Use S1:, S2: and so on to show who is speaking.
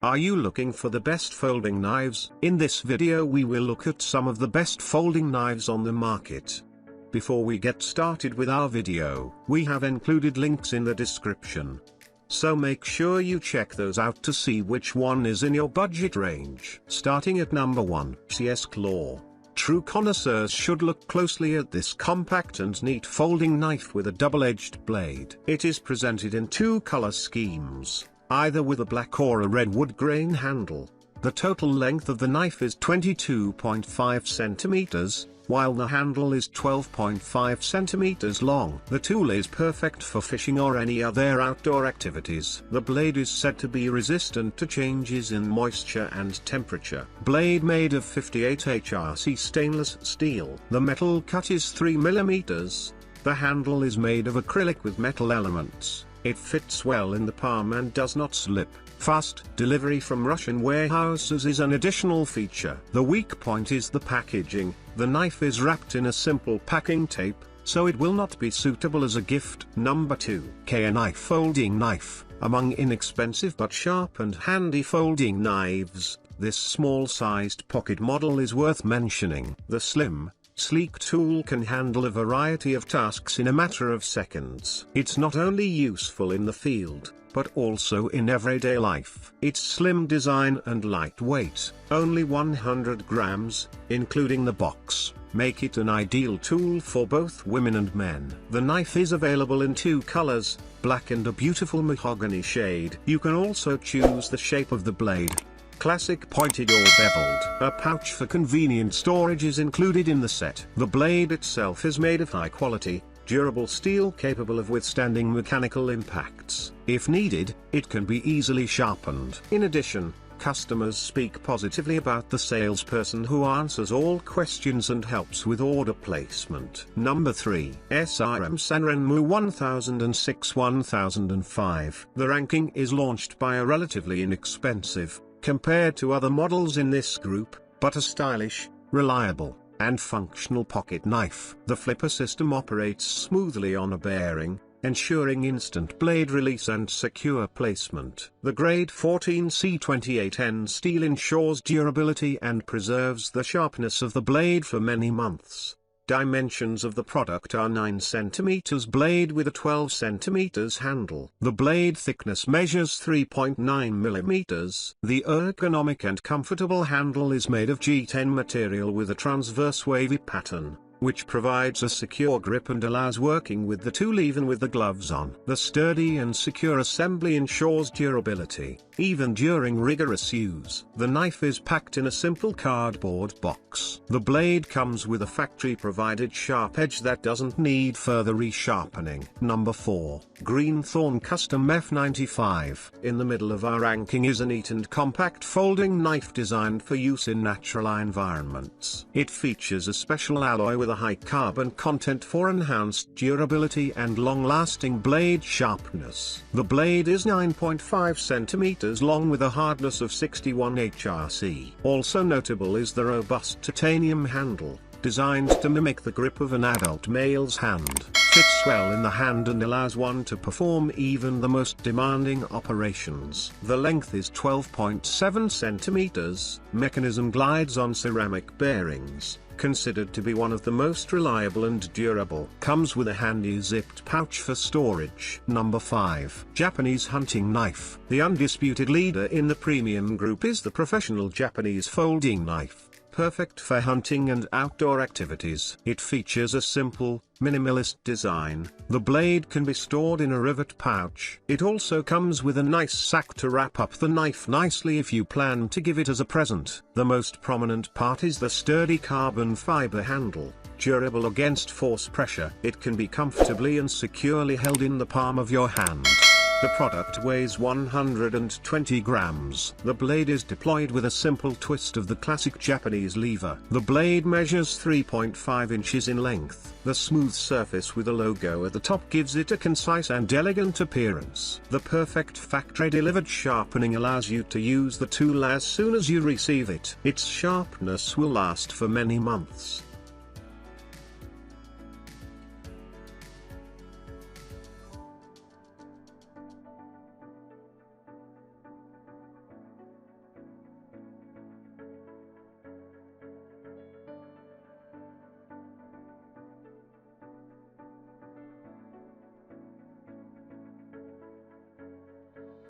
S1: Are you looking for the best folding knives? In this video we will look at some of the best folding knives on the market. Before we get started with our video, we have included links in the description. So make sure you check those out to see which one is in your budget range. Starting at number 1, CS Claw. True connoisseurs should look closely at this compact and neat folding knife with a double-edged blade. It is presented in two color schemes, either with a black or a red wood grain handle. The total length of the knife is 22.5 centimeters, while the handle is 12.5 centimeters long. The tool is perfect for fishing or any other outdoor activities. The blade is said to be resistant to changes in moisture and temperature. Blade made of 58 HRC stainless steel. The metal cut is 3 mm. The handle is made of acrylic with metal elements. It fits well in the palm and does not slip. Fast delivery from Russian warehouses is an additional feature. The weak point is the packaging. The knife is wrapped in a simple packing tape, so it will not be suitable as a gift. Number 2. Knife folding knife. Among inexpensive but sharp and handy folding knives, this small-sized pocket model is worth mentioning. The slim, sleek tool can handle a variety of tasks in a matter of seconds. It's not only useful in the field, but also in everyday life. Its slim design and lightweight, only 100 grams, including the box, make it an ideal tool for both women and men. The knife is available in two colors, black and a beautiful mahogany shade. You can also choose the shape of the blade, classic pointed or beveled. A pouch for convenient storage is included in the set. The blade itself is made of high quality, durable steel capable of withstanding mechanical impacts. If needed, it can be easily sharpened. In addition, customers speak positively about the salesperson who answers all questions and helps with order placement. Number 3. SANRENMU 1006-1005. The ranking is launched by a relatively inexpensive, compared to other models in this group, but a stylish, reliable, and functional pocket knife. The flipper system operates smoothly on a bearing, ensuring instant blade release and secure placement. The grade 14C28N steel ensures durability and preserves the sharpness of the blade for many months. Dimensions of the product are 9 cm blade with a 12 cm handle. The blade thickness measures 3.9 mm. The ergonomic and comfortable handle is made of G10 material with a transverse wavy pattern, which provides a secure grip and allows working with the tool even with the gloves on. The sturdy and secure assembly ensures durability, even during rigorous use. The knife is packed in a simple cardboard box. The blade comes with a factory-provided sharp edge that doesn't need further resharpening. Number 4. Green THORN Custom F95. In the middle of our ranking is a neat and compact folding knife designed for use in natural environments. It features a special alloy with a high carbon content for enhanced durability and long-lasting blade sharpness. The blade is 9.5 centimeters long with a hardness of 61 HRC. Also notable is the robust titanium handle, designed to mimic the grip of an adult male's hand. Fits well in the hand and allows one to perform even the most demanding operations. The length is 12.7 centimeters. Mechanism glides on ceramic bearings, considered to be one of the most reliable and durable. Comes with a handy zipped pouch for storage. Number 5. Japanese hunting knife. The undisputed leader in the premium group is the professional Japanese folding knife, perfect for hunting and outdoor activities. It features a simple, minimalist design. The blade can be stored in a rivet pouch. It also comes with a nice sack to wrap up the knife nicely if you plan to give it as a present. The most prominent part is the sturdy carbon fiber handle, durable against force pressure. It can be comfortably and securely held in the palm of your hand. The product weighs 120 grams. The blade is deployed with a simple twist of the classic Japanese lever. The blade measures 3.5 inches in length. The smooth surface with a logo at the top gives it a concise and elegant appearance. The perfect factory-delivered sharpening allows you to use the tool as soon as you receive it. Its sharpness will last for many months.